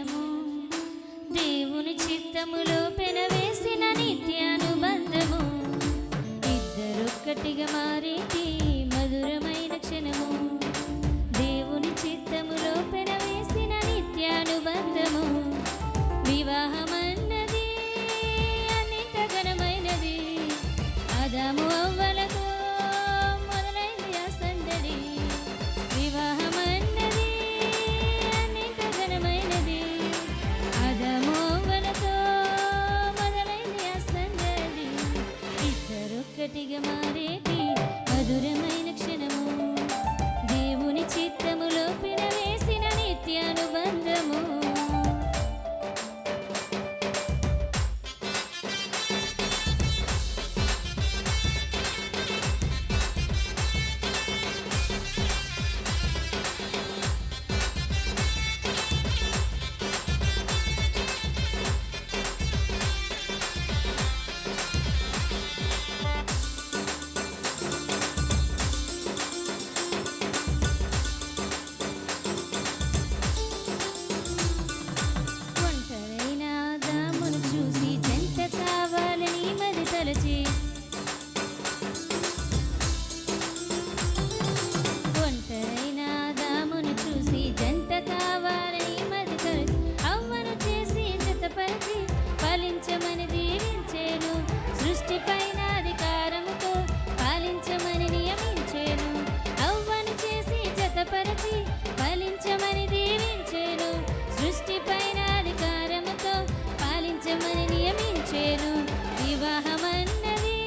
క్షణము దేవుని చిత్తములో పెనవేసిన నిత్యానుబంధము ఇద్దరొక్కటిగా మారేటి మధురమైన క్షణము దేవుని చిత్తములో పెనవేసిన నిత్యానుబంధము వివాహమన్నది అన్నింట ఘనమైనది ఆదాము అవ్వలతో మొదలైంది ఆ సందడి వివాహమన్నది అన్నింట ఘనమైనది ఆదాము అవ్వలతో మొదలైంది ఆ సందడి ఇద్దరొక్కటిగా మారేటి మధురమైన క్షణము దేవుని చిత్తములో పెనవేసిన నిత్యానుబంధము ఒంటరైన దామును చూసి జంట కావాలని మది తలచి అవ్వను చేసి జతపరిచి పాలించమని దీవించేను సృష్టిపైన అధికారముతో పాలించమని నియమించేను అవ్వను చేసి జతపరిచి పాలించమని దీవించేను సృష్టిపైన అధికారముతో పాలించమని నియమించేను వివాహమన్నది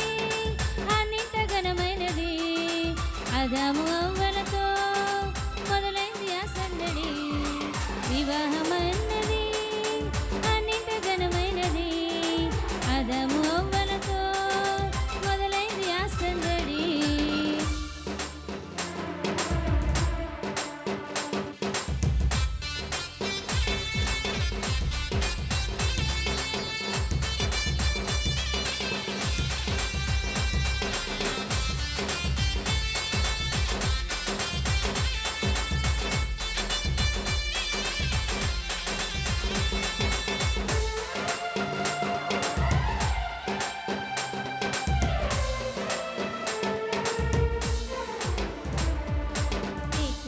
అన్నింట ఘనమైనది ఆదాము అవ్వలతో మొదలైంది ఆ సందడి వివాహమన్నది అన్నింట ఘనమైనది ఆదాము అవ్వలతో మొదలైంది ఆ సందడి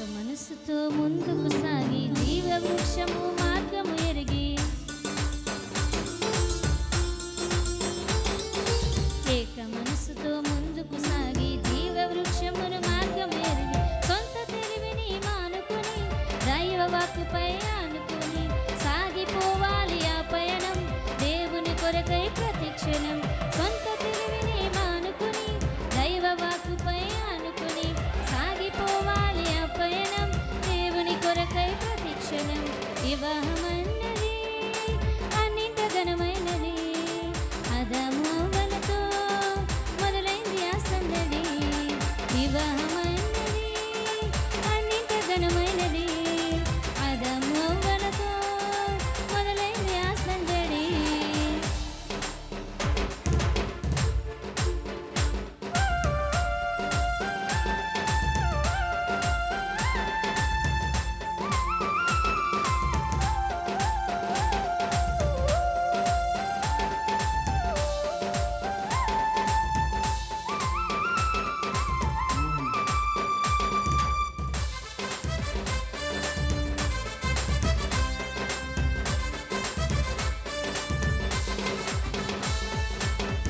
మనసుతో ముందుకు సాగి జీవ వృక్షము మార్గము ఎరిగి ఏక మనసుతో ముందుకు సాగి జీవ వృక్షమును మార్గము ఎరిగి సొంత తెలివిని మానుకుని దైవ వాక్కుపై ఆనుకుని సాగిపోవాలి ఆ పయనం దేవుని కొరకై ప్రతిక్షణం సొంత తెలివిని మానుకుని దైవ వాక్కుపై ఆనుకుని సాగిపోవాలి ఆ పయనం దేవుని కొరకై ప్రతిక్షణం వివాహమన్నది అన్నింట ఘనమైనది ఆదాము అవ్వలతో మొదలైంది ఆ సందడి వివాహమన్నది అన్నింట ఘనమైనది ఆదాము అవ్వలతో మొదలైంది ఆ సందడి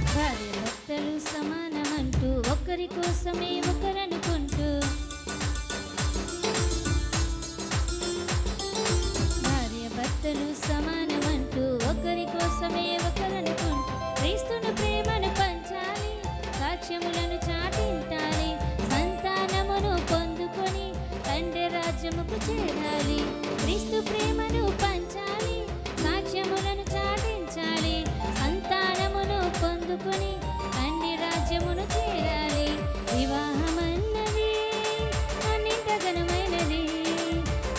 భార్యాభర్తలు సమానమంటూ ఒకరి కోసమే ఒకరనుకుంటూ భార్యాభర్తలు సమానమంటూ ఒకరి కోసమే ఒకరనుకుంటూ క్రీస్తును ప్రేమను పంచాలి సాక్ష్యములను చాటింటాలి సంతానమును పొందుకొని తండ్రి రాజ్యముకు చేరాలి క్రీస్తు ప్రేమను పంచాలి సాక్ష్యములను చాటించాలి సంతానమును పొందుకొని తండ్రి రాజ్యమును చేరాలి వివాహమన్నది అన్నింట ఘనమైనది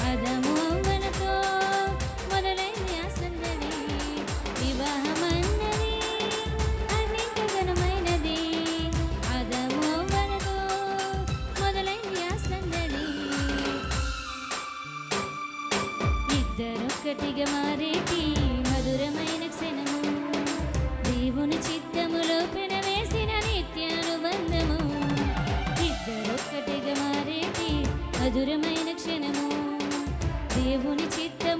ఆదాము అవ్వలతో మొదలైంది ఆ సందడి వివాహమన్నది అన్నింట ఘనమైనది ఆదాము అవ్వలతో మొదలైంది ఆ సందడి ఇద్దరు ఇద్దరొక్కటిగా మారేటి మధురమైన క్షణము దేవుని చిత్తములో పెనవేసిన నిత్యానుబంధము ఇద్దరొక్కటిగా మారేటి మధురమైన క్షణము దేవుని చిత్తము